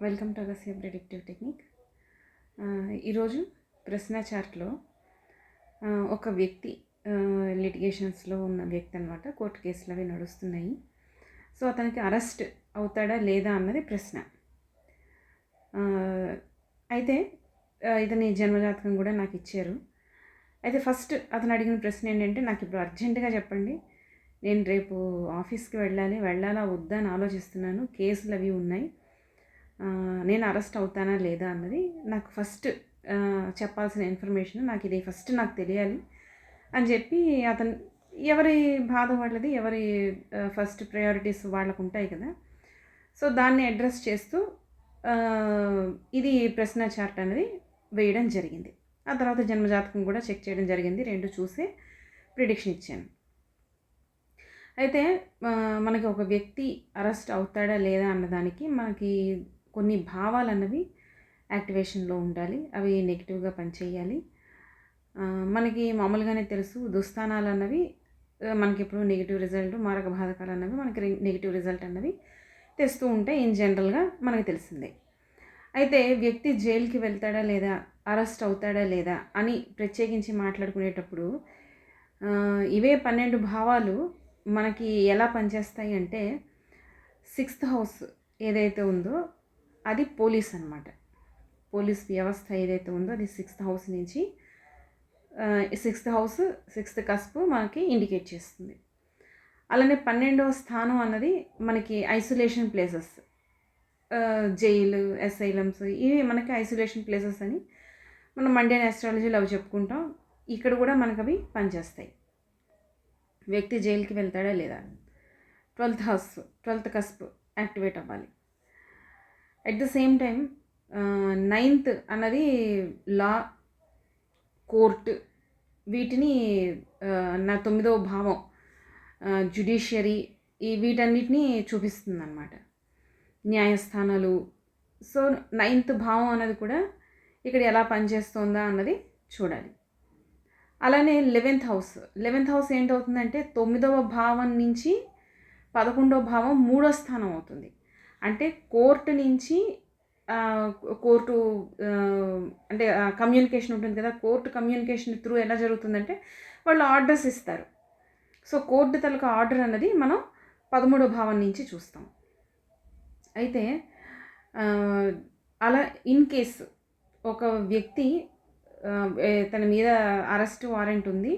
Welcome to Agasya predictive technique. ఈరోజు ప్రశ్న చార్ట్లో ఒక వ్యక్తి లిటిగేషన్స్లో ఉన్న వ్యక్తి అనమాట. కోర్టు కేసులు అవి నడుస్తున్నాయి. సో అతనికి అరెస్ట్ అవుతాడా లేదా అన్నది ప్రశ్న. అయితే ఇతని జన్మజాతకం కూడా నాకు ఇచ్చారు. అయితే ఫస్ట్ అతను అడిగిన ప్రశ్న ఏంటంటే, నాకు ఇప్పుడు అర్జెంటుగా చెప్పండి, నేను రేపు ఆఫీస్కి వెళ్ళాలా వద్దా అని ఆలోచిస్తున్నాను, కేసులు అవి ఉన్నాయి, నేను అరెస్ట్ అవుతానా లేదా అన్నది నాకు ఫస్ట్ చెప్పాల్సిన ఇన్ఫర్మేషన్, నాకు తెలియాలి అని చెప్పి అతను ఎవరి బాధ వాళ్ళది, ఎవరి ఫస్ట్ ప్రయారిటీస్ వాళ్ళకు ఉంటాయి కదా. సో దాన్ని అడ్రస్ చేస్తూ ఇది ప్రశ్న చార్ట్ అనేది వేయడం జరిగింది. ఆ తర్వాత జన్మజాతకం కూడా చెక్ చేయడం జరిగింది. రెండు చూసి ప్రిడిక్షన్ ఇచ్చాను. అయితే మనకి ఒక వ్యక్తి అరెస్ట్ అవుతాడా లేదా అన్నదానికి మనకి కొన్ని భావాలు అన్నవి యాక్టివేషన్లో ఉండాలి. అవి నెగిటివ్గా పనిచేయాలి. మనకి మామూలుగానే తెలుసు, దుస్థానాలు అన్నవి మనకి ఎప్పుడు నెగిటివ్ రిజల్ట్, మారక బాధకాలు అన్నవి మనకి నెగిటివ్ రిజల్ట్ అన్నవి తెస్తూ ఉంటాయి. ఇన్ జనరల్గా మనకి తెలిసిందే. అయితే వ్యక్తి జైలుకి వెళ్తాడా లేదా, అరెస్ట్ అవుతాడా లేదా అని ప్రత్యేకించి మాట్లాడుకునేటప్పుడు ఇవే 12 భావాలు మనకి ఎలా పనిచేస్తాయి అంటే, 6th హౌస్ ఏదైతే ఉందో అది పోలీస్ అన్నమాట. పోలీస్ వ్యవస్థ ఏదైతే ఉందో అది 6th హౌస్ నుంచి 6th హౌస్ 6th కస్ప్ మనకి ఇండికేట్ చేస్తుంది. అలానే 12వ స్థానం అన్నది మనకి ఐసోలేషన్ ప్లేసెస్, జైలు, అసైలమ్స్, ఇవి మనకి ఐసోలేషన్ ప్లేసెస్ అని మనం మండేన్ ఆస్ట్రాలజీలో అవి చెప్పుకుంటాం. ఇక్కడ కూడా మనకు అవి పనిచేస్తాయి. వ్యక్తి జైలుకి వెళ్తాడా లేదా, 12th house 12th cusp activate అవ్వాలి. At the same time 9th అన్నది లా, కోర్టు, వీటిని నా 9వ భావం జ్యుడిషియరీ, వీటన్నిటిని చూపిస్తుంది అన్నమాట, న్యాయస్థానాలు. సో 9th భావం అన్నది కూడా ఇక్కడ ఎలా పనిచేస్తుందా అన్నది చూడాలి. అలానే 11th హౌస్ ఏంటవుతుందంటే 9వ భావం నుంచి 11వ భావం 3వ స్థానం అవుతుంది. అంటే కోర్టు నుంచి కోర్టు అంటే కమ్యూనికేషన్ ఉంటుంది కదా, కోర్టు కమ్యూనికేషన్ త్రూ ఎలా జరుగుతుందంటే వాళ్ళు ఆర్డర్స్ ఇస్తారు. సో కోర్టు తాలూకా ఆర్డర్ అన్నది మనం 13వ భావం నుంచి చూస్తాం. అయితే అలా ఇన్ కేసు ఒక వ్యక్తి తన మీద అరెస్ట్ వారెంట్ ఉంది,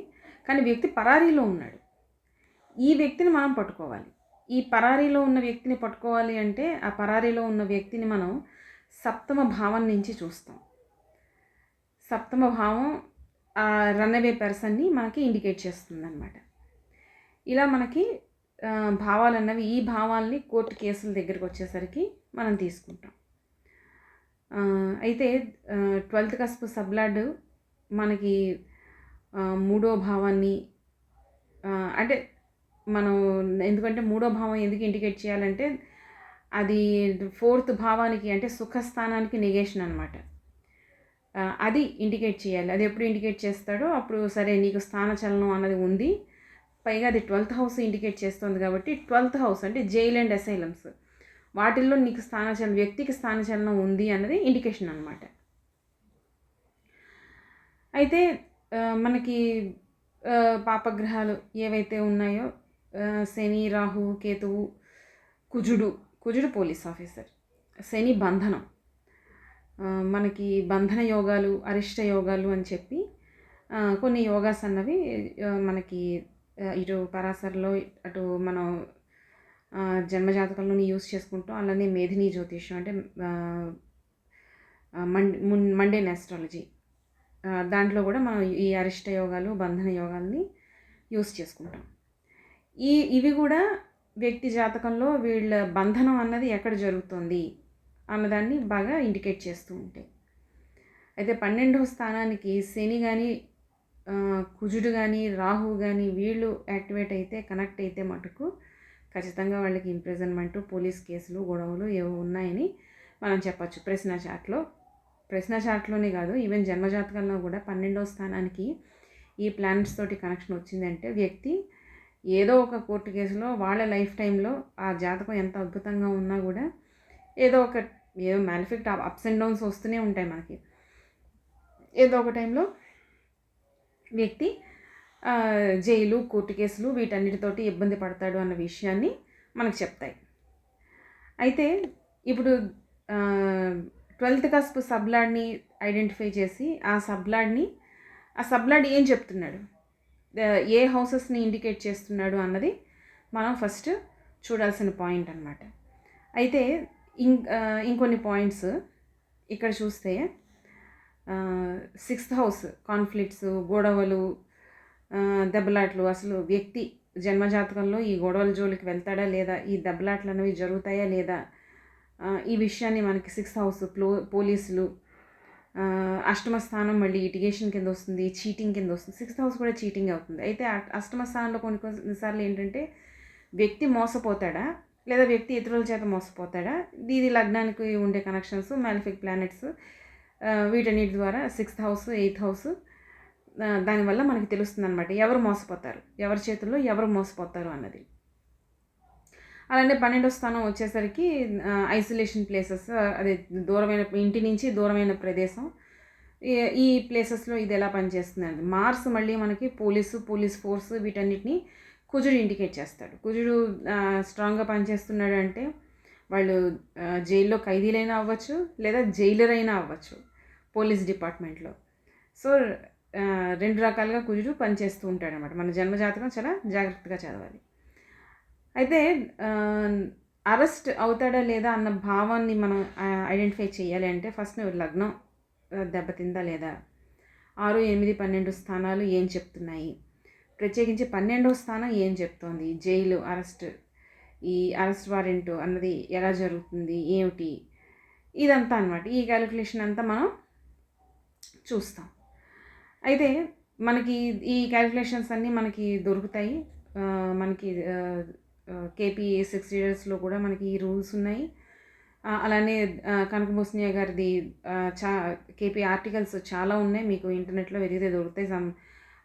కానీ వ్యక్తి పరారీలో ఉన్నాడు. ఈ వ్యక్తిని మనం పట్టుకోవాలి. ఈ పరారీలో ఉన్న వ్యక్తిని పట్టుకోవాలి అంటే ఆ పరారీలో ఉన్న వ్యక్తిని మనం 7వ భావం నుంచి చూస్తాం. 7వ భావం ఆ రన్అవే పర్సన్ని మనకి ఇండికేట్ చేస్తుంది అన్నమాట. ఇలా మనకి భావాలు అన్నవి, ఈ భావాల్ని కోర్టు కేసుల దగ్గరికి వచ్చేసరికి మనం తీసుకుంటాం. అయితే 12th కస్ప్ సబ్లార్డ్ మనకి 3వ భావాన్ని అంటే మనం ఎందుకంటే 3వ భావం ఎందుకు ఇండికేట్ చేయాలంటే అది 4th భావానికి అంటే సుఖస్థానానికి నెగేషన్ అనమాట. అది ఇండికేట్ చేయాలి. అది ఎప్పుడు ఇండికేట్ చేస్తాడో అప్పుడు సరే నీకు స్థానచలనం అన్నది ఉంది, పైగా అది 12th హౌస్ ఇండికేట్ చేస్తుంది కాబట్టి 12th హౌస్ అంటే జైల్ అండ్ అసైలమ్స్, వాటిల్లో నీకు వ్యక్తికి స్థానచలనం ఉంది అన్నది ఇండికేషన్ అనమాట. అయితే మనకి పాపగ్రహాలు ఏవైతే ఉన్నాయో, శని, రాహు, కేతువు, కుజుడు పోలీస్ ఆఫీసర్, శని బంధనం, మనకి బంధన యోగాలు, అరిష్ట యోగాలు అని చెప్పి కొన్ని యోగాస్ అన్నవి మనకి ఇటు పరాశరలో అటు మనం జన్మజాతకంలోని యూస్ చేసుకుంటాం. అలానే మేధిని జ్యోతిష్యం అంటే మండేన్ ఆస్ట్రాలజీ, దాంట్లో కూడా మనం ఈ అరిష్ట యోగాలు, బంధన యోగాల్ని యూస్ చేసుకుంటాం. ఇవి కూడా వ్యక్తి జాతకంలో వీళ్ళ బంధనం అన్నది ఎక్కడ జరుగుతుంది అన్నదాన్ని బాగా ఇండికేట్ చేస్తూ ఉంటాయి. అయితే 12వ స్థానానికి శని కానీ, కుజుడు కానీ, రాహు కానీ వీళ్ళు యాక్టివేట్ అయితే, కనెక్ట్ అయితే మటుకు ఖచ్చితంగా వాళ్ళకి ఇంప్రిజన్మెంట్, పోలీస్ కేసులు, గొడవలు ఏవో ఉన్నాయని మనం చెప్పచ్చు. ప్రశ్న చార్ట్లోనే కాదు, ఈవెన్ జన్మజాతకంలో కూడా 12వ స్థానానికి ఈ ప్లానెట్స్ తోటి కనెక్షన్ వచ్చిందంటే వ్యక్తి ఏదో ఒక కోర్టు కేసులో వాళ్ళ లైఫ్ టైంలో ఆ జాతకం ఎంత అద్భుతంగా ఉన్నా కూడా ఏదో ఒక ఏదో మ్యాలిఫిక్ అప్స్ అండ్ డౌన్స్ వస్తూనే ఉంటాయి మనకి. ఏదో ఒక టైంలో వ్యక్తి జైలు, కోర్టు కేసులు వీటన్నిటితోటి ఇబ్బంది పడతాడు అన్న విషయాన్ని మనకు చెప్తాయి. అయితే ఇప్పుడు 12th కస్ప్ సబ్లాడ్ని ఐడెంటిఫై చేసి ఆ సబ్లాడ్ ఏం చెప్తున్నాడు, ఏ హౌసెస్ని ఇండికేట్ చేస్తున్నాడు అన్నది మనం ఫస్ట్ చూడాల్సిన పాయింట్ అన్నమాట. అయితే ఇంకొన్ని పాయింట్స్ ఇక్కడ చూస్తే 6th హౌస్ కాన్ఫ్లిక్ట్స్, గొడవలు, దెబ్బలాట్లు, అసలు వ్యక్తి జన్మజాతకంలో ఈ గొడవల జోలికి వెళ్తాడా లేదా, ఈ దెబ్బలాట్లు అనేవి జరుగుతాయా లేదా, ఈ విషయాన్ని మనకి 6th హౌస్ పోలీసులు, అష్టమ స్థానం మళ్ళీ లిటిగేషన్ కింద వస్తుంది, చీటింగ్ కింద వస్తుంది. 6th హౌస్ కూడా చీటింగ్ అవుతుంది. అయితే అష్టమ స్థానంలో కొన్నిసార్లు ఏంటంటే వ్యక్తి మోసపోతాడా లేదా వ్యక్తి ఇతరుల చేత మోసపోతాడా, ఇది లగ్నానికి ఉండే కనెక్షన్స్, మ్యాలిఫిక్ ప్లానెట్స్, వీటన్నిటి ద్వారా 6th హౌస్ 8th హౌస్ దానివల్ల మనకి తెలుస్తుంది అనమాట ఎవరు మోసపోతారు, ఎవరి చేతుల్లో ఎవరు మోసపోతారు అన్నది. అలానే 12వ స్థానం వచ్చేసరికి ఐసోలేషన్ ప్లేసెస్, అదే దూరమైన ఇంటి నుంచి దూరమైన ప్రదేశం, ఈ ప్లేసెస్లో ఇది ఎలా పనిచేస్తుందండి. మార్స్ మళ్ళీ మనకి పోలీస్ ఫోర్స్ వీటన్నిటిని కుజుడు ఇండికేట్ చేస్తాడు. కుజుడు స్ట్రాంగ్గా పనిచేస్తున్నాడు అంటే వాళ్ళు జైల్లో ఖైదీలైనా అవ్వచ్చు లేదా జైలర్ అయినా అవ్వచ్చు పోలీస్ డిపార్ట్మెంట్లో. సో 2 రకాలుగా కుజుడు పనిచేస్తూ ఉంటాడు అనమాట. మన జన్మజాతకం చాలా జాగ్రత్తగా చదవాలి. అయితే అరెస్ట్ అవుతాడా లేదా అన్న భావాన్ని మనం ఐడెంటిఫై చేయాలి అంటే ఫస్ట్ లగ్నం దెబ్బతిందా లేదా, 6, 8, 12 స్థానాలు ఏం చెప్తున్నాయి, ప్రత్యేకించి 12వ స్థానం ఏం చెప్తోంది, జైలు, అరెస్ట్, ఈ అరెస్ట్ వారెంట్ అన్నది ఎలా జరుగుతుంది, ఏమిటి, ఇదంతా అనమాట. ఈ క్యాలిక్యులేషన్ అంతా మనం చూస్తాం. అయితే మనకి ఈ క్యాలిక్యులేషన్స్ అన్నీ మనకి దొరుకుతాయి. మనకి కేపీ 6 ఇయర్స్లో కూడా మనకి ఈ రూల్స్ ఉన్నాయి. అలానే కనకభూషణయ్య గారిది కేపీ ఆర్టికల్స్ చాలా ఉన్నాయి, మీకు ఇంటర్నెట్లో వెతికితే దొరుకుతాయి.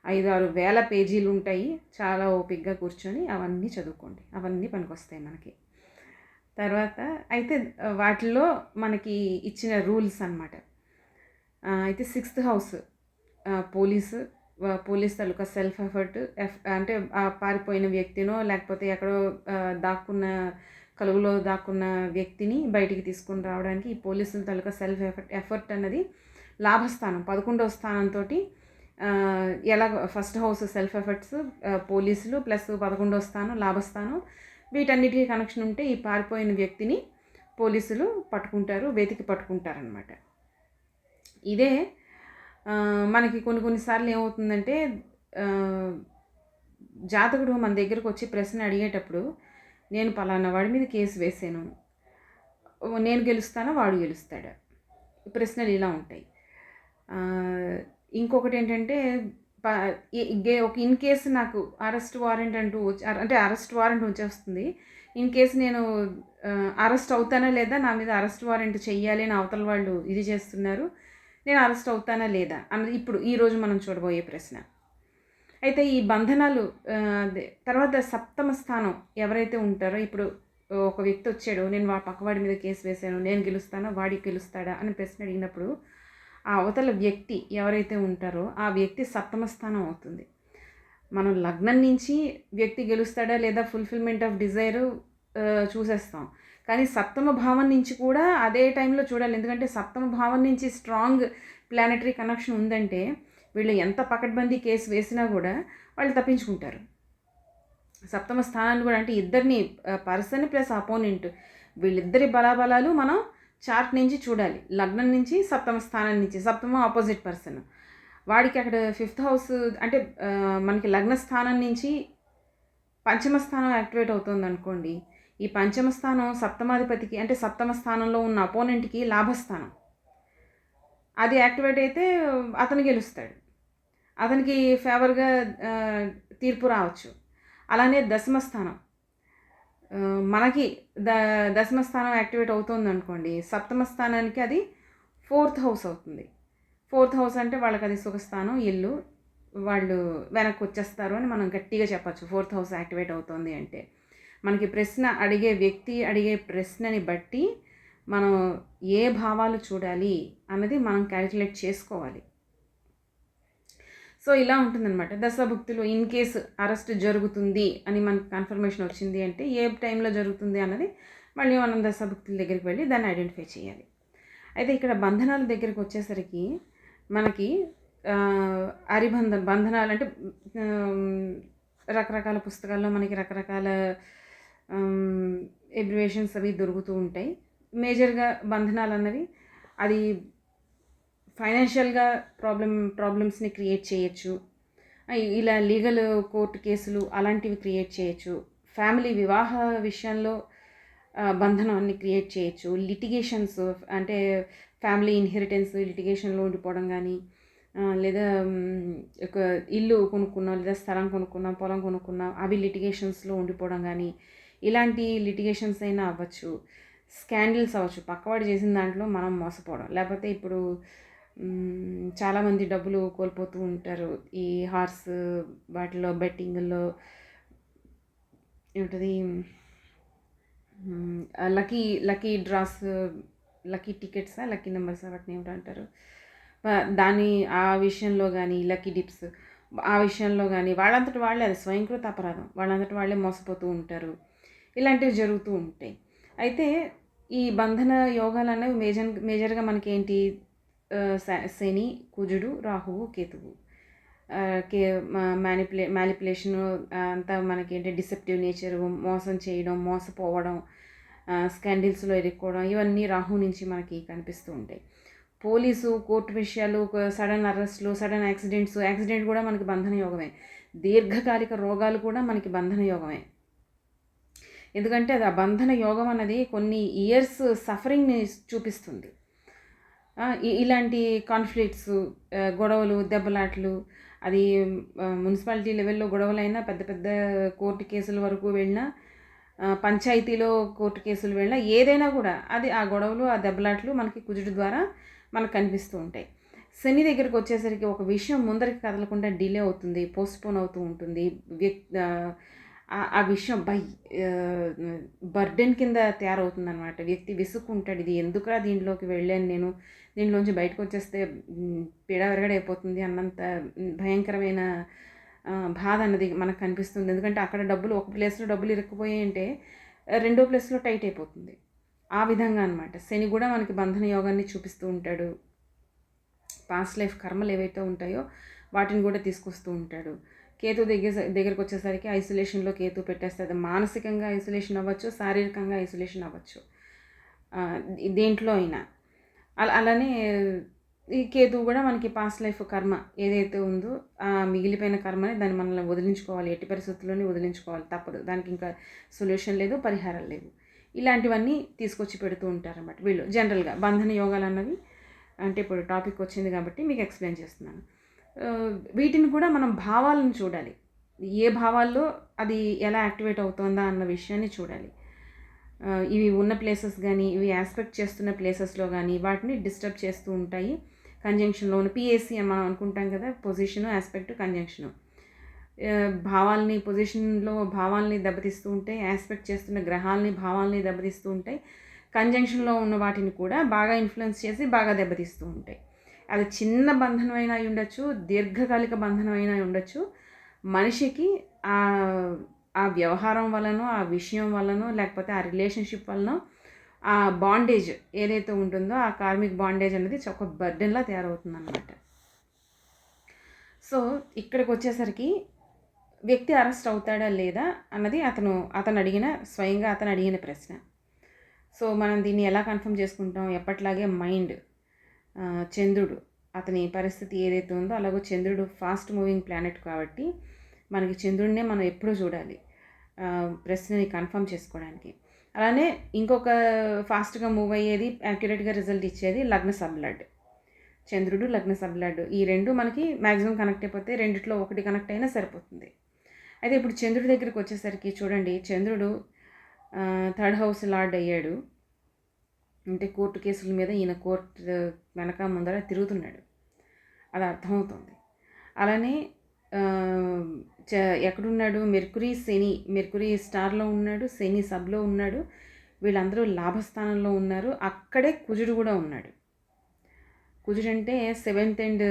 5-6 వేల పేజీలు ఉంటాయి. చాలా ఓపిక్గా కూర్చొని అవన్నీ చదువుకోండి, అవన్నీ పనికొస్తాయి మనకి. తర్వాత అయితే వాటిల్లో మనకి ఇచ్చిన రూల్స్ అన్నమాట. అయితే 6th హౌస్ పోలీస్ తాలూకా సెల్ఫ్ ఎఫర్ట్, అంటే పారిపోయిన వ్యక్తినో లేకపోతే ఎక్కడో కలుగులో దాక్కున్న వ్యక్తిని బయటికి తీసుకుని రావడానికి ఈ పోలీసుల తాలూకా సెల్ఫ్ ఎఫర్ట్ అన్నది లాభస్థానం 11వ స్థానంతో ఎలా ఫస్ట్ హౌస్ సెల్ఫ్ ఎఫర్ట్స్, పోలీసులు ప్లస్ 11వ స్థానం లాభస్థానం, వీటన్నిటికీ కనెక్షన్ ఉంటే ఈ పారిపోయిన వ్యక్తిని పోలీసులు వెతికి పట్టుకుంటారనమాట. ఇదే మనకి కొన్నిసార్లు ఏమవుతుందంటే జాతకుడు మన దగ్గరకు వచ్చి ప్రశ్న అడిగేటప్పుడు నేను పలానా వాడి మీద కేసు వేసాను, నేను గెలుస్తానా వాడు గెలుస్తాడా, ప్రశ్నలు ఇలా ఉంటాయి. ఇంకొకటి ఏంటంటే ఇన్ కేసు నాకు అరెస్ట్ వారెంట్ అంటే అరెస్ట్ వారెంట్ వచ్చేస్తుంది, ఇన్ కేసు నేను అరెస్ట్ అవుతానా లేదా, నా మీద అరెస్ట్ వారెంట్ చెయ్యాలి అని అవతల వాళ్ళు ఇది చేస్తున్నారు, నేను అరెస్ట్ అవుతానా లేదా అన్నది ఇప్పుడు ఈరోజు మనం చూడబోయే ప్రశ్న. అయితే ఈ బంధనాలు తర్వాత 7వ స్థానం ఎవరైతే ఉంటారో, ఇప్పుడు ఒక వ్యక్తి వచ్చాడు, నేను పక్కవాడి మీద కేసు వేశాను, నేను గెలుస్తానా వాడికి గెలుస్తాడా అని ప్రశ్న అడిగినప్పుడు ఆ అవతల వ్యక్తి ఎవరైతే ఉంటారో ఆ వ్యక్తి 7వ స్థానం అవుతుంది. మనం లగ్నం నుంచి వ్యక్తి గెలుస్తాడా లేదా ఫుల్ఫిల్మెంట్ ఆఫ్ డిజైర్ చూసేస్తాం, కానీ 7వ భావం నుంచి కూడా అదే టైంలో చూడాలి. ఎందుకంటే 7వ భావం నుంచి స్ట్రాంగ్ ప్లానెటరీ కనెక్షన్ ఉందంటే వీళ్ళు ఎంత పకడ్బందీ కేసు వేసినా కూడా వాళ్ళు తప్పించుకుంటారు. 7వ స్థానాన్ని కూడా, అంటే ఇద్దరిని పర్సన్ ప్లస్ అపోనెంట్ వీళ్ళిద్దరి బలాబలాలు మనం చార్ట్ నుంచి చూడాలి. లగ్నం నుంచి 7వ స్థానం నుంచి, 7వ ఆపోజిట్ పర్సన్, వాడికి అక్కడ 5th హౌస్ అంటే మనకి లగ్న స్థానం నుంచి 5వ స్థానం యాక్టివేట్ అవుతుంది అనుకోండి. ఈ 5వ స్థానం సప్తమాధిపతికి అంటే 7వ స్థానంలో ఉన్న అపోనెంట్కి లాభస్థానం, అది యాక్టివేట్ అయితే అతను గెలుస్తాడు, అతనికి ఫేవర్గా తీర్పు రావచ్చు. అలానే 10వ స్థానం మనకి దశమ స్థానం యాక్టివేట్ అవుతుంది అనుకోండి, 7వ స్థానానికి అది 4th హౌస్ అవుతుంది. 4th హౌస్ అంటే వాళ్ళకి అది సుఖస్థానం, ఇల్లు, వాళ్ళు వెనక్కి వచ్చేస్తారు అని మనం గట్టిగా చెప్పచ్చు. 4th హౌస్ యాక్టివేట్ అవుతుంది అంటే మనకి ప్రశ్న అడిగే వ్యక్తి అడిగే ప్రశ్నని బట్టి మనం ఏ భావాలు చూడాలి అన్నది మనం క్యాలిక్యులేట్ చేసుకోవాలి. సో ఇలా ఉంటుందన్నమాట. దశభుక్తులు ఇన్ కేస్ అరెస్ట్ జరుగుతుంది అని మనకు కన్ఫర్మేషన్ వచ్చింది అంటే ఏ టైంలో జరుగుతుంది అన్నది మళ్ళీ మనం దశభుక్తుల దగ్గరికి వెళ్ళి దాన్ని ఐడెంటిఫై చేయాలి. అయితే ఇక్కడ బంధనాల దగ్గరికి వచ్చేసరికి మనకి బంధనాలు అంటే రకరకాల పుస్తకాల్లో మనకి రకరకాల ఎబ్రివేషన్స్ అవి దొరుకుతూ ఉంటాయి. మేజర్గా బంధనాలు అన్నవి అది ఫైనాన్షియల్గా ప్రాబ్లమ్స్ని క్రియేట్ చేయొచ్చు. ఇలా లీగల్ కోర్టు కేసులు అలాంటివి క్రియేట్ చేయొచ్చు. ఫ్యామిలీ వివాహ విషయంలో బంధనాన్ని క్రియేట్ చేయొచ్చు. లిటిగేషన్స్ అంటే ఫ్యామిలీ ఇన్హెరిటెన్స్ లిటిగేషన్లో ఉండిపోవడం కానీ, లేదా ఒక ఇల్లు కొనుక్కున్నాం లేదా స్థలం కొనుక్కున్నాం పొలం కొనుక్కున్నాం అవి లిటిగేషన్స్లో ఉండిపోవడం కానీ, ఇలాంటి లిటిగేషన్స్ అయినా అవ్వచ్చు. స్కాండిల్స్ అవ్వచ్చు, పక్కవాడు చేసిన దాంట్లో మనం మోసపోవడం. లేకపోతే ఇప్పుడు చాలామంది డబ్బులు కోల్పోతూ ఉంటారు ఈ హార్స్ వాటిలో బెట్టింగ్లో. ఏమిటది లక్కీ డ్రాస్, లక్కీ టికెట్సా లక్కీ నెంబర్సా వాటిని ఏమిటంటారు, దాని ఆ విషయంలో కానీ లక్కీ డిప్స్ ఆ విషయంలో కానీ వాళ్ళంతటి వాళ్ళే అది స్వయంకృత అపరాధం. వాళ్ళంతటి వాళ్ళే మోసపోతూ ఉంటారు. ఇలాంటివి జరుగుతూ ఉంటాయి. అయితే ఈ బంధన యోగాలు అనేవి మేజర్గా మనకి ఏంటి, శని, కుజుడు, రాహువు, కేతువు. మ్యానిపులేషను అంతా మనకి ఏంటి డిసెప్టివ్ నేచరు, మోసం చేయడం, మోసపోవడం, స్కాండిల్స్లో ఇరుక్కోవడం, ఇవన్నీ రాహు నుంచి మనకి కనిపిస్తూ ఉంటాయి. పోలీసు కోర్టు విషయాలు, సడన్ అరెస్టులు, సడన్ యాక్సిడెంట్ కూడా మనకి బంధన యోగమే. దీర్ఘకాలిక రోగాలు కూడా మనకి బంధన యోగమే. ఎందుకంటే అది ఆ బంధన యోగం అన్నది కొన్ని ఇయర్స్ సఫరింగ్ని చూపిస్తుంది. ఇలాంటి కాన్ఫ్లిక్ట్స్, గొడవలు, దెబ్బలాట్లు, అది మున్సిపాలిటీ లెవెల్లో గొడవలైనా, పెద్ద పెద్ద కోర్టు కేసుల వరకు వెళ్ళినా, పంచాయతీలో కోర్టు కేసులు వెళ్ళినా, ఏదైనా కూడా అది ఆ గొడవలు ఆ దెబ్బలాట్లు మనకి కుజుడు ద్వారా మనకు కనిపిస్తూ ఉంటాయి. శని దగ్గరికి వచ్చేసరికి ఒక విషయం ముందరికి కదలకుండా డిలే అవుతుంది, పోస్ట్పోన్ అవుతూ ఉంటుంది. ఆ విషయం బర్డెన్ కింద తయారవుతుంది అనమాట. వ్యక్తి విసుక్కుంటాడు, ఇది ఎందుకురా దీంట్లోకి వెళ్ళాను నేను, దీంట్లోంచి బయటకు వచ్చేస్తే పీడ విరగడైపోతుంది అన్నంత భయంకరమైన బాధ అన్నది మనకు కనిపిస్తుంది. ఎందుకంటే అక్కడ ఒక ప్లేస్లో డబ్బులు ఇరుక్కుపోయాయి అంటే రెండో ప్లేస్లో టైట్ అయిపోతుంది. ఆ విధంగా అనమాట శని కూడా మనకి బంధన యోగాన్ని చూపిస్తూ ఉంటాడు. పాస్ట్ లైఫ్ కర్మలు ఏవైతే ఉంటాయో వాటిని కూడా తీసుకొస్తూ ఉంటాడు. కేతు దగ్గరికి వచ్చేసరికి ఐసోలేషన్లో కేతు పెట్టేస్తుంది. మానసికంగా ఐసోలేషన్ అవ్వచ్చు, శారీరకంగా ఐసోలేషన్ అవ్వచ్చు, దేంట్లో అయినా. అలానే ఈ కేతువు కూడా మనకి పాస్ట్ లైఫ్ కర్మ ఏదైతే ఉందో ఆ మిగిలిపోయిన కర్మని దాన్ని మనల్ని వదిలించుకోవాలి, ఎట్టి పరిస్థితుల్లోనే వదిలించుకోవాలి, తప్పదు. దానికి ఇంకా సొల్యూషన్ లేదు, పరిహారం లేదు. ఇలాంటివన్నీ తీసుకొచ్చి పెడుతూ ఉంటారన్నమాట వీళ్ళు. జనరల్గా బంధన యోగాలు అన్నవి అంటే ఇప్పుడు టాపిక్ వచ్చింది కాబట్టి మీకు ఎక్స్ప్లెయిన్ చేస్తున్నాను. వీటిని కూడా మనం భావాలను చూడాలి. ఏ భావాల్లో అది ఎలా యాక్టివేట్ అవుతుందా అన్న విషయాన్ని చూడాలి. ఇవి ఉన్న ప్లేసెస్ కానీ, ఇవి యాస్పెక్ట్ చేస్తున్న ప్లేసెస్లో కానీ వాటిని డిస్టర్బ్ చేస్తూ ఉంటాయి. కంజంక్షన్లో ఉన్న పిఏసి అని మనం అనుకుంటాం కదా, పొజిషను, యాస్పెక్ట్, కంజంక్షను. పొజిషన్లో భావాల్ని దెబ్బతీస్తూ ఉంటాయి. యాస్పెక్ట్ చేస్తున్న గ్రహాలని భావాల్ని దెబ్బతీస్తూ ఉంటాయి. కంజంక్షన్లో ఉన్న వాటిని కూడా బాగా ఇన్ఫ్లుయెన్స్ చేసి బాగా దెబ్బతీస్తూ ఉంటాయి. అది చిన్న బంధనమైనా అయి ఉండొచ్చు, దీర్ఘకాలిక బంధనమైనా అయి ఉండొచ్చు. మనిషికి ఆ వ్యవహారం వలనో, ఆ విషయం వలనో, లేకపోతే ఆ రిలేషన్షిప్ వలనో ఆ బాండేజ్ ఏదైతే ఉంటుందో ఆ కార్మిక్ బాండేజ్ అనేది ఒక బర్డెన్లా తయారవుతుంది అన్నమాట. సో ఇక్కడికి వచ్చేసరికి వ్యక్తి అరెస్ట్ అవుతాడా లేదా అన్నది స్వయంగా అతను అడిగిన ప్రశ్న. సో మనం దీన్ని ఎలా కన్ఫర్మ్ చేసుకుంటాం? ఎప్పట్లాగే మైండ్, చంద్రుడు, అతని పరిస్థితి ఏదైతే ఉందో అలాగో చంద్రుడు ఫాస్ట్ మూవింగ్ ప్లానెట్ కాబట్టి మనకి చంద్రుడినే మనం ఎప్పుడూ చూడాలి ప్రశ్నని కన్ఫర్మ్ చేసుకోవడానికి. అలానే ఇంకొక ఫాస్ట్గా మూవ్ అయ్యేది, యాక్యురేట్గా రిజల్ట్ ఇచ్చేది లగ్న సబ్లడ్. చంద్రుడు, లగ్న సబ్లడ్, ఈ రెండు మనకి మ్యాక్సిమం కనెక్ట్ అయిపోతే రెండిట్లో ఒకటి కనెక్ట్ అయినా సరిపోతుంది. అయితే ఇప్పుడు చంద్రుడి దగ్గరికి వచ్చేసరికి చూడండి, చంద్రుడు 3rd హౌస్ లార్డ్ అయ్యాడు. అంటే కోర్టు కేసుల మీద ఈయన కోర్టు వెనక ముందర తిరుగుతున్నాడు, అది అర్థమవుతుంది. అలానే ఎక్కడున్నాడు, మెర్కురీ స్టార్లో ఉన్నాడు, శని సబ్లో ఉన్నాడు, వీళ్ళందరూ లాభస్థానంలో ఉన్నారు. అక్కడే కుజుడు కూడా ఉన్నాడు. కుజుడు అంటే 7th అండ్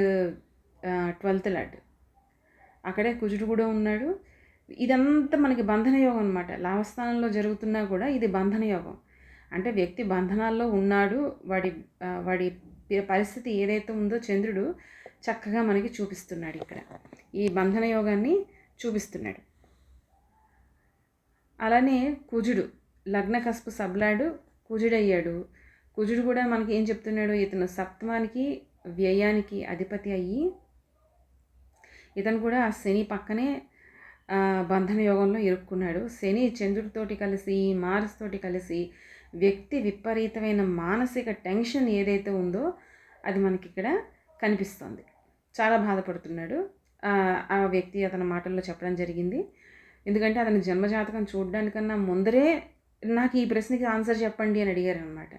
12th లార్డ్. అక్కడే కుజుడు కూడా ఉన్నాడు. ఇదంతా మనకి బంధన యోగం అనమాట. లాభస్థానంలో జరుగుతున్నా కూడా ఇది బంధన యోగం. అంటే వ్యక్తి బంధనాల్లో ఉన్నాడు. వాడి పరిస్థితి ఏదైతే ఉందో చంద్రుడు చక్కగా మనకి చూపిస్తున్నాడు. ఇక్కడ ఈ బంధన యోగాన్ని చూపిస్తున్నాడు. అలానే కుజుడు లగ్న కస్పు సబ్లాడు కుజుడయ్యాడు. కుజుడు కూడా మనకి ఏం చెప్తున్నాడు, ఇతను సప్తమానికి వ్యయానికి అధిపతి అయ్యి ఇతను కూడా శని పక్కనే బంధన యోగంలో ఇరుక్కున్నాడు. శని చంద్రుడితోటి కలిసి మార్స్ తోటి కలిసి వ్యక్తి విపరీతమైన మానసిక టెన్షన్ ఏదైతే ఉందో అది మనకి ఇక్కడ కనిపిస్తుంది. చాలా బాధపడుతున్నాడు. ఆ వ్యక్తి అతని మాటల్లో చెప్పడం జరిగింది. ఎందుకంటే అతని జన్మజాతకం చూడడానికన్నా ముందరే నాకు ఈ ప్రశ్నకి ఆన్సర్ చెప్పండి అని అడిగారు అనమాట.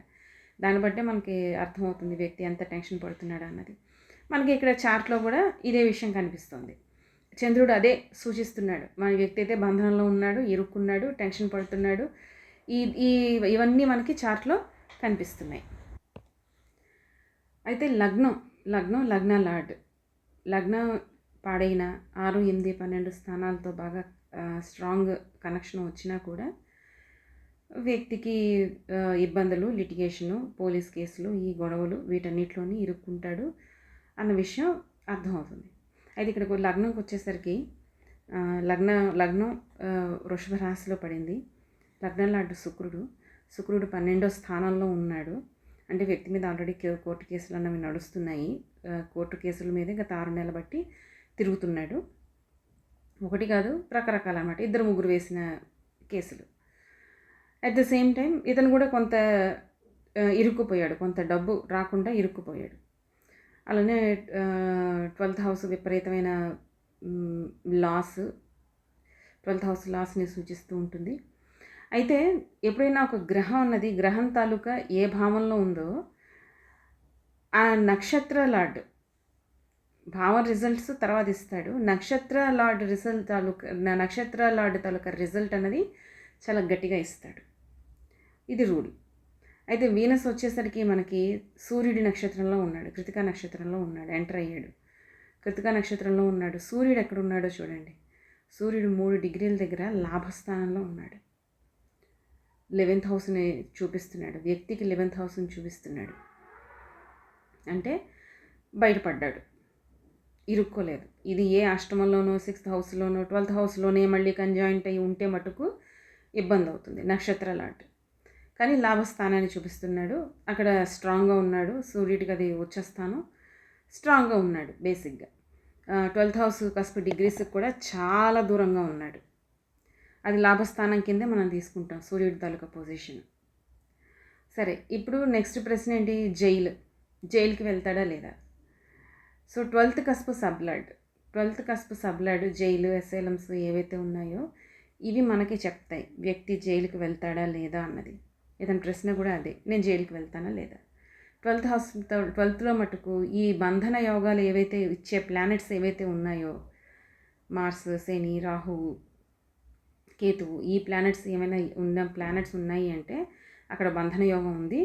దాన్ని బట్టే మనకి అర్థమవుతుంది వ్యక్తి ఎంత టెన్షన్ పడుతున్నాడు అన్నది. మనకి ఇక్కడ చార్ట్లో కూడా ఇదే విషయం కనిపిస్తుంది. చంద్రుడు అదే సూచిస్తున్నాడు. మన వ్యక్తి అయితే బంధనంలో ఉన్నాడు, ఇరుక్కున్నాడు, టెన్షన్ పడుతున్నాడు. ఇవన్నీ మనకి చార్ట్లో కనిపిస్తున్నాయి. అయితే లగ్న లార్డ్ లగ్నం పాడైన 6, 8, 12 స్థానాలతో బాగా స్ట్రాంగ్ కనెక్షన్ వచ్చినా కూడా వ్యక్తికి ఇబ్బందులు, లిటిగేషను, పోలీస్ కేసులు, ఈ గొడవలు వీటన్నిటిలోని ఇరుక్కుంటాడు అన్న విషయం అర్థమవుతుంది. అయితే ఇక్కడ లగ్నంకి వచ్చేసరికి లగ్నం వృషభ రాశిలో పడింది. లగ్నం లాంటి శుక్రుడు 12వ స్థానంలో ఉన్నాడు. అంటే వ్యక్తి మీద ఆల్రెడీ కోర్టు కేసులు అన్నవి నడుస్తున్నాయి. కోర్టు కేసుల మీద గత 6 నెలల బట్టి తిరుగుతున్నాడు. ఒకటి కాదు, రకరకాల అన్నమాట. 2, 3 వేసిన కేసులు. అట్ ద సేమ్ టైం ఇతను కూడా కొంత ఇరుక్కుపోయాడు, కొంత డబ్బు రాకుండా ఇరుక్కుపోయాడు. అలానే 12th హౌస్ విపరీతమైన లాస్, 12th హౌస్ లాస్ని సూచిస్తూ ఉంటుంది. అయితే ఎప్పుడైనా ఒక గ్రహం అన్నది గ్రహం తాలూకా ఏ భావంలో ఉందో ఆ నక్షత్ర లార్డ్ భావం రిజల్ట్స్ తర్వాత ఇస్తాడు. నక్షత్ర లార్డ్ తాలూకా రిజల్ట్ అన్నది చాలా గట్టిగా ఇస్తాడు. ఇది రూల్. అయితే వీనస్ వచ్చేసరికి మనకి సూర్యుడి నక్షత్రంలో ఉన్నాడు, కృతికా నక్షత్రంలో ఉన్నాడు, ఎంటర్ అయ్యాడు. కృతికా నక్షత్రంలో ఉన్నాడు. సూర్యుడు ఎక్కడ ఉన్నాడో చూడండి. సూర్యుడు 3 డిగ్రీల దగ్గర లాభస్థానంలో ఉన్నాడు. 11th హౌస్ని చూపిస్తున్నాడు. వ్యక్తికి 11th హౌస్ని చూపిస్తున్నాడు. అంటే బయటపడ్డాడు, ఇరుక్కోలేదు. ఇది ఏ అష్టమంలోనో, 6th హౌస్లోనో, 12th హౌస్లోనే మళ్ళీ కంజాయింట్ అయ్యి ఉంటే మటుకు ఇబ్బంది అవుతుంది నక్షత్ర లాంటి. కానీ లాభస్థానాన్ని చూపిస్తున్నాడు. అక్కడ స్ట్రాంగ్గా ఉన్నాడు. సూర్యుడికి అది ఉచ్చస్థానం, స్ట్రాంగ్గా ఉన్నాడు. బేసిక్గా 12th హౌస్ కస్పు డిగ్రీస్కి కూడా చాలా దూరంగా ఉన్నాడు. అది లాభస్థానం కిందే మనం తీసుకుంటాం సూర్యుడి తాలూకా పొజిషన్. సరే, ఇప్పుడు నెక్స్ట్ ప్రశ్న ఏంటి, జైలుకి వెళ్తాడా లేదా? సో 12th కస్పు సబ్లాడ్ జైలు, అసైలమ్స్ ఏవైతే ఉన్నాయో ఇవి మనకి చెప్తాయి వ్యక్తి జైలుకి వెళ్తాడా లేదా అన్నది. ఏదైనా ప్రశ్న కూడా అదే, నేను జైలుకి వెళ్తానా లేదా. 12th మటుకు ఈ బంధన యోగాలు ఏవైతే ఇచ్చే ప్లానెట్స్ ఏవైతే ఉన్నాయో, మార్స్, శని, రాహువు, కేతువు, ఈ ప్లానెట్స్ ఏమైనా ప్లానెట్స్ ఉన్నాయి అంటే అక్కడ బంధన యోగం ఉంది,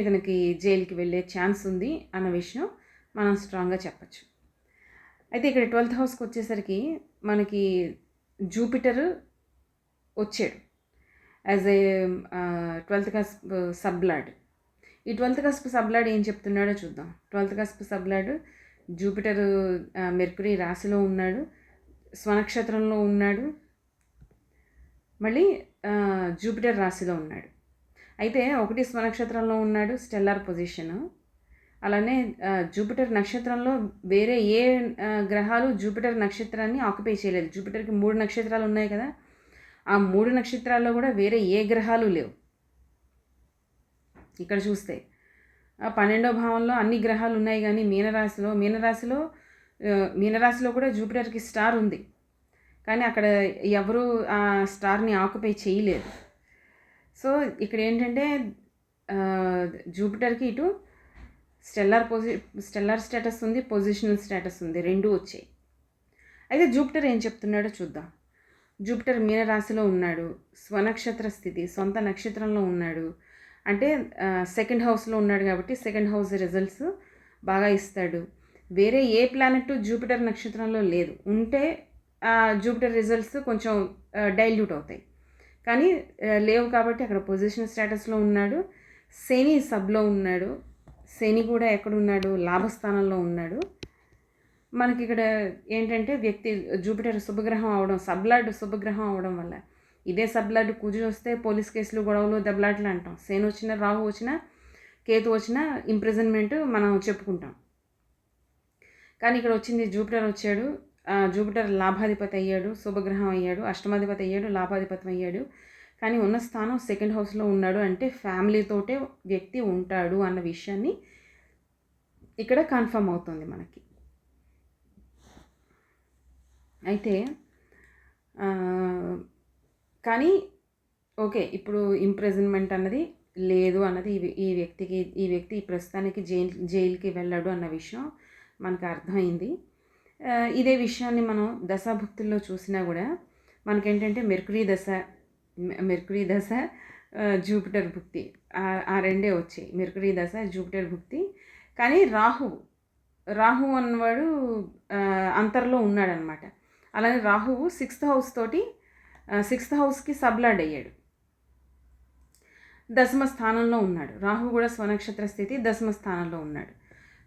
ఇతనికి జైలుకి వెళ్ళే ఛాన్స్ ఉంది అన్న విషయం మనం స్ట్రాంగ్గా చెప్పచ్చు. అయితే ఇక్కడ 12th హౌస్కి వచ్చేసరికి మనకి జూపిటర్ వచ్చాడు యాజ్ ఏ 12th కస్ప్ సబ్లాడ్. ఈ 12th కస్ప్ సబ్లాడ్ ఏం చెప్తున్నాడో చూద్దాం. 12th కస్ప్ సబ్లాడ్ జూపిటర్ మెర్కురీ రాశిలో ఉన్నాడు, స్వనక్షత్రంలో ఉన్నాడు, మళ్ళీ జూపిటర్ రాశిలో ఉన్నాడు. అయితే ఒకటి స్వనక్షత్రంలో ఉన్నాడు, స్టెల్లార్ పొజిషను. అలానే జూపిటర్ నక్షత్రంలో వేరే ఏ గ్రహాలు జూపిటర్ నక్షత్రాన్ని ఆక్యుపై చేయలేదు. జూపిటర్కి 3 నక్షత్రాలు ఉన్నాయి కదా, ఆ 3 నక్షత్రాల్లో కూడా వేరే ఏ గ్రహాలు లేవు. ఇక్కడ చూస్తే 12వ భావంలో అన్ని గ్రహాలు ఉన్నాయి, కానీ మీనరాశిలో కూడా జూపిటర్కి స్టార్ ఉంది, కానీ అక్కడ ఎవరు ఆ స్టార్ని ఆక్యుపై చేయలేదు. సో ఇక్కడ ఏంటంటే జూపిటర్కి ఇటు స్టెల్లార్ స్టేటస్ ఉంది, పొజిషనల్ స్టేటస్ ఉంది, 2 వచ్చాయి. అయితే జూపిటర్ ఏం చెప్తున్నాడో చూద్దాం. జూపిటర్ మీనరాశిలో ఉన్నాడు, స్వనక్షత్ర స్థితి, సొంత నక్షత్రంలో ఉన్నాడు. అంటే సెకండ్ హౌస్లో ఉన్నాడు కాబట్టి సెకండ్ హౌస్ రిజల్ట్స్ బాగా ఇస్తాడు. వేరే ఏ ప్లానెట్ జూపిటర్ నక్షత్రంలో లేదు. ఉంటే జూపిటర్ రిజల్ట్స్ కొంచెం డైల్యూట్ అవుతాయి. కానీ లేవు కాబట్టి అక్కడ పొజిషన్ స్టేటస్లో ఉన్నాడు. శని సబ్లో ఉన్నాడు. శని కూడా ఎక్కడున్నాడు? లాభస్థానంలో ఉన్నాడు. మనకి ఇక్కడ ఏంటంటే వ్యక్తి జూపిటర్ శుభగ్రహం అవడం, సబ్లాడ్ శుభగ్రహం అవడం వల్ల, ఇదే సబ్లాడ్ కుజు వస్తే పోలీస్ కేసులు, గొడవలు, దెబ్బలాటలు అంటాం. శని వచ్చినా, రాహు వచ్చినా, కేతు వచ్చినా ఇంప్రిజన్మెంట్ మనం చెప్పుకుంటాం. కానీ ఇక్కడ వచ్చింది జూపిటర్ వచ్చాడు. జూపిటర్ లాభాధిపతి అయ్యాడు, శుభగ్రహం అయ్యాడు, అష్టమాధిపతి అయ్యాడు, లాభాధిపతి అయ్యాడు. కానీ ఉన్న స్థానం సెకండ్ హౌస్లో ఉన్నాడు అంటే ఫ్యామిలీతోటే వ్యక్తి ఉంటాడు అన్న విషయాన్ని ఇక్కడ కన్ఫర్మ్ అవుతుంది మనకి. అయితే కానీ ఓకే, ఇప్పుడు ఇంప్రిజన్మెంట్ అన్నది లేదు అన్నది ఈ వ్యక్తి ప్రస్తుతానికి జైలుకి వెళ్ళాడు అన్న విషయం మనకు అర్థమైంది. ఇదే విషయాన్ని మనం దశాభుక్తుల్లో చూసినా కూడా మనకేంటంటే మెర్కురీ దశ జూపిటర్ భుక్తి ఆ రెండే వచ్చాయి. మెర్కురీ దశ, జూపిటర్ భుక్తి. కానీ రాహు అన్నవాడు అంతర్లో ఉన్నాడనమాట. అలానే రాహువు సిక్స్త్ హౌస్కి సబ్లాడ్ అయ్యాడు, దశమ స్థానంలో ఉన్నాడు. రాహు కూడా స్వనక్షత్ర స్థితి, దశమ స్థానంలో ఉన్నాడు.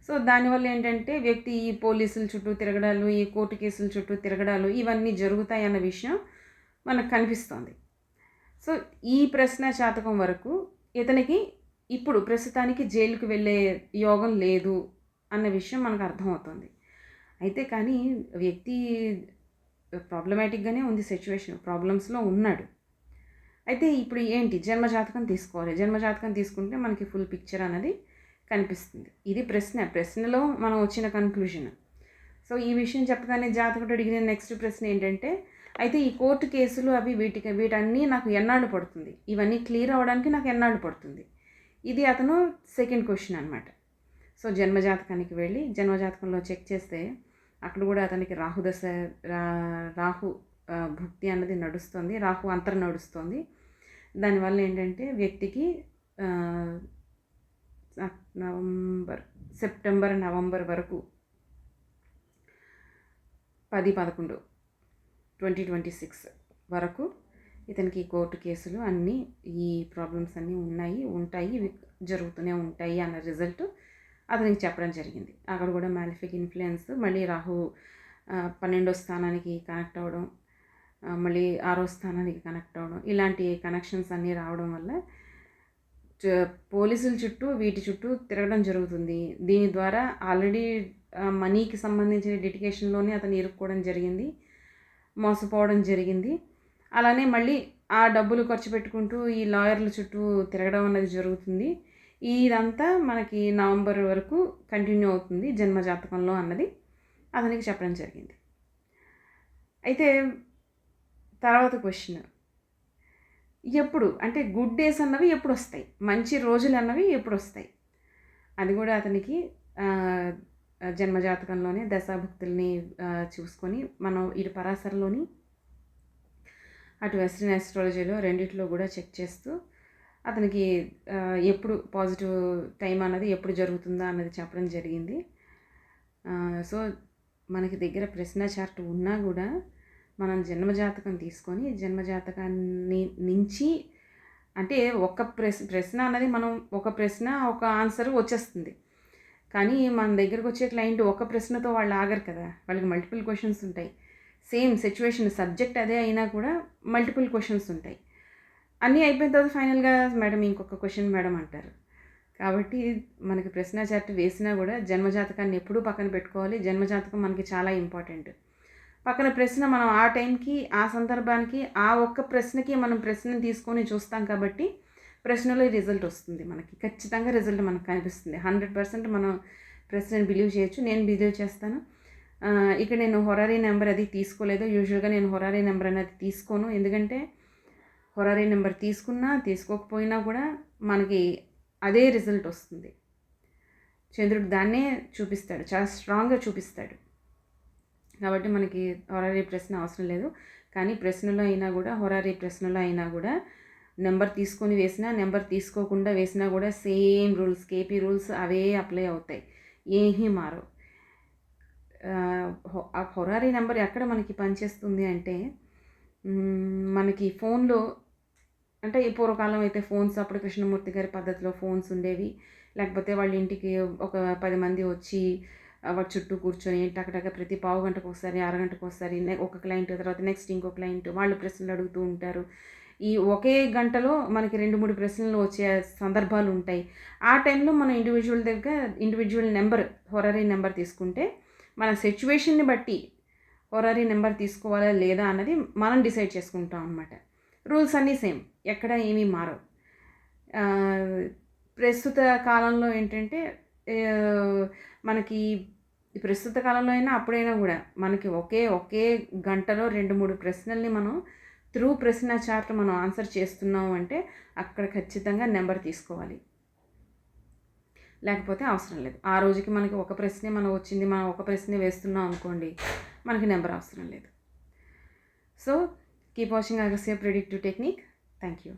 సో దానివల్ల ఏంటంటే వ్యక్తి ఈ పోలీసుల చుట్టూ తిరగడాలు, ఈ కోర్టు కేసుల చుట్టూ తిరగడాలు ఇవన్నీ జరుగుతాయి అన్న విషయం మనకు కనిపిస్తోంది. సో ఈ ప్రశ్న జాతకం వరకు ఇతనికి ఇప్పుడు ప్రస్తుతానికి జైలుకు వెళ్ళే యోగం లేదు అన్న విషయం మనకు అర్థమవుతుంది. అయితే కానీ వ్యక్తి ప్రాబ్లమాటిక్గానే ఉంది, సిచ్యువేషన్ ప్రాబ్లమ్స్లో ఉన్నాడు. అయితే ఇప్పుడు ఏంటి, జన్మజాతకం తీసుకోవాలి. జన్మజాతకం తీసుకుంటే మనకి ఫుల్ పిక్చర్ అనేది కనిపిస్తుంది. ఇది ప్రశ్నలో మనం వచ్చిన కన్క్లూజన్. సో ఈ విషయం చెప్పగానే జాతకుడు అడిగిన నెక్స్ట్ ప్రశ్న ఏంటంటే, అయితే ఈ కోర్టు కేసులు అవి వీటన్నీ నాకు ఎన్నాళ్ళు పడుతుంది, ఇవన్నీ క్లియర్ అవ్వడానికి నాకు ఎన్నాళ్ళు పడుతుంది? ఇది అతను సెకండ్ క్వశ్చన్ అనమాట. సో జన్మజాతకానికి వెళ్ళి జన్మజాతకంలో చెక్ చేస్తే అక్కడ కూడా అతనికి రాహు భుక్తి అన్నది నడుస్తుంది, రాహు అంతరం నడుస్తుంది. దానివల్ల ఏంటంటే వ్యక్తికి సెప్టెంబర్ నవంబర్ వరకు 10-11-2026 వరకు ఇతనికి కోర్టు కేసులు అన్నీ, ఈ ప్రాబ్లమ్స్ అన్నీ ఉంటాయి, జరుగుతూనే ఉంటాయి అన్న రిజల్ట్ అతనికి చెప్పడం జరిగింది. అక్కడ కూడా మాలిఫిక్ ఇన్ఫ్లుయెన్స్, మళ్ళీ రాహు 12వ స్థానానికి కనెక్ట్ అవ్వడం, మళ్ళీ 6వ స్థానానికి కనెక్ట్ అవ్వడం, ఇలాంటి కనెక్షన్స్ అన్నీ రావడం వల్ల పోలీసుల చుట్టూ వీటి చుట్టూ తిరగడం జరుగుతుంది. దీని ద్వారా ఆల్రెడీ మనీకి సంబంధించిన డెడికేషన్లోనే అతను ఇరుక్కోవడం జరిగింది, మోసపోవడం జరిగింది. అలానే మళ్ళీ ఆ డబ్బులు ఖర్చు పెట్టుకుంటూ ఈ లాయర్ల చుట్టూ తిరగడం అన్నది జరుగుతుంది. ఇదంతా మనకి నవంబర్ వరకు కంటిన్యూ అవుతుంది జన్మజాతకంలో అన్నది అతనికి చెప్పడం జరిగింది. అయితే తర్వాత క్వశ్చన్, ఎప్పుడు అంటే గుడ్ డేస్ అన్నవి ఎప్పుడు వస్తాయి, మంచి రోజులు అన్నవి ఎప్పుడు వస్తాయి? అది కూడా అతనికి జన్మజాతకంలోనే దశాభుక్తుల్ని చూసుకొని మనం ఇటు పరాశరలోని అటు వెస్ట్రన్ ఆస్ట్రాలజీలో రెండిట్లో కూడా చెక్ చేస్తూ అతనికి ఎప్పుడు పాజిటివ్ టైం అన్నది ఎప్పుడు జరుగుతుందా అన్నది చెప్పడం జరిగింది. సో మనకి దగ్గర ప్రశ్న చార్ట్ ఉన్నా కూడా మనం జన్మజాతకం తీసుకొని జన్మజాతకాన్ని నుంచి అంటే ఒక ప్రశ్న అన్నది మనం ఒక ప్రశ్న ఒక ఆన్సర్ వచ్చేస్తుంది. కానీ మన దగ్గరకు వచ్చే క్లయింట్ ఒక ప్రశ్నతో వాళ్ళు ఆగరు కదా, వాళ్ళకి మల్టిపుల్ క్వశ్చన్స్ ఉంటాయి. సేమ్ సిచ్యువేషన్ సబ్జెక్ట్ అదే అయినా కూడా మల్టిపుల్ క్వశ్చన్స్ ఉంటాయి. అన్నీ అయిపోయిన తర్వాత ఫైనల్గా మేడం ఇంకొక క్వశ్చన్ మేడం అంటారు. కాబట్టి మనకి ప్రశ్న చార్ట్ వేసినా కూడా జన్మజాతకాన్ని ఎప్పుడూ పక్కన పెట్టుకోవాలి. జన్మజాతకం మనకి చాలా ఇంపార్టెంట్. పక్కన ప్రశ్న మనం ఆ టైంకి ఆ సందర్భానికి ఆ ఒక్క ప్రశ్నకి మనం ప్రశ్నను తీసుకొని చూస్తాం కాబట్టి ప్రశ్నలో రిజల్ట్ వస్తుంది, మనకి ఖచ్చితంగా రిజల్ట్ మనకు కనిపిస్తుంది. 100% మనం ప్రశ్నను బిలీవ్ చేయొచ్చు. నేను బిలీవ్ చేస్తాను. ఇక్కడ నేను హొరారీ నెంబర్ అది తీసుకోలేదు. యూజువల్గా నేను హొరారీ నెంబర్ అనేది తీసుకోను, ఎందుకంటే హొరారీ నెంబర్ తీసుకున్నా తీసుకోకపోయినా కూడా మనకి అదే రిజల్ట్ వస్తుంది. చంద్రుడు దాన్నే చూపిస్తాడు, చాలా స్ట్రాంగ్గా చూపిస్తాడు. కాబట్టి మనకి హొరారీ ప్రశ్న అవసరం లేదు. కానీ ప్రశ్నలో అయినా కూడా, హొరారీ ప్రశ్నలో అయినా కూడా నెంబర్ తీసుకొని వేసినా, నెంబర్ తీసుకోకుండా వేసినా కూడా సేమ్ రూల్స్, కేపీ రూల్స్ అవే అప్లై అవుతాయి, ఏమీ మారవు. ఆ హొరారీ నెంబర్ ఎక్కడ మనకి పనిచేస్తుంది అంటే, మనకి ఫోన్లో, అంటే ఈ పూర్వకాలం అయితే ఫోన్స్, అప్పుడు కృష్ణమూర్తి గారి పద్ధతిలో ఫోన్స్ ఉండేవి. లేకపోతే వాళ్ళ ఇంటికి ఒక 10 మంది వచ్చి వాడి చుట్టూ కూర్చొని టకటక ప్రతి పావు గంటకు ఒకసారి, అరగంటకు ఒకసారి ఒక క్లయింట్, తర్వాత నెక్స్ట్ ఇంకో క్లయింట్ వాళ్ళు ప్రశ్నలు అడుగుతూ ఉంటారు. ఈ ఒకే గంటలో మనకి 2, 3 ప్రశ్నలు వచ్చే సందర్భాలు ఉంటాయి. ఆ టైంలో మనం ఇండివిజువల్ నెంబర్, హొరారీ నెంబర్ తీసుకుంటే మన సిచ్యువేషన్ని బట్టి హొరారీ నెంబర్ తీసుకోవాలా లేదా అన్నది మనం డిసైడ్ చేసుకుంటాం అన్నమాట. రూల్స్ అన్నీ సేమ్, ఎక్కడ ఏమీ మారవు. ప్రస్తుత కాలంలో ఏంటంటే మనకి ప్రస్తుత కాలంలో అయినా అప్పుడైనా కూడా మనకి ఒకే గంటలో 2, 3 ప్రశ్నల్ని మనం త్రూ ప్రశ్న చార్ట్ మనం ఆన్సర్ చేస్తున్నాము అంటే అక్కడ ఖచ్చితంగా నెంబర్ తీసుకోవాలి, లేకపోతే అవసరం లేదు. ఆ రోజుకి మనకి ఒక ప్రశ్నే మనం వచ్చింది, మనం ఒక ప్రశ్నే వేస్తున్నాం అనుకోండి, మనకి నెంబర్ అవసరం లేదు. So keep watching Agastya predictive technique. Thank you.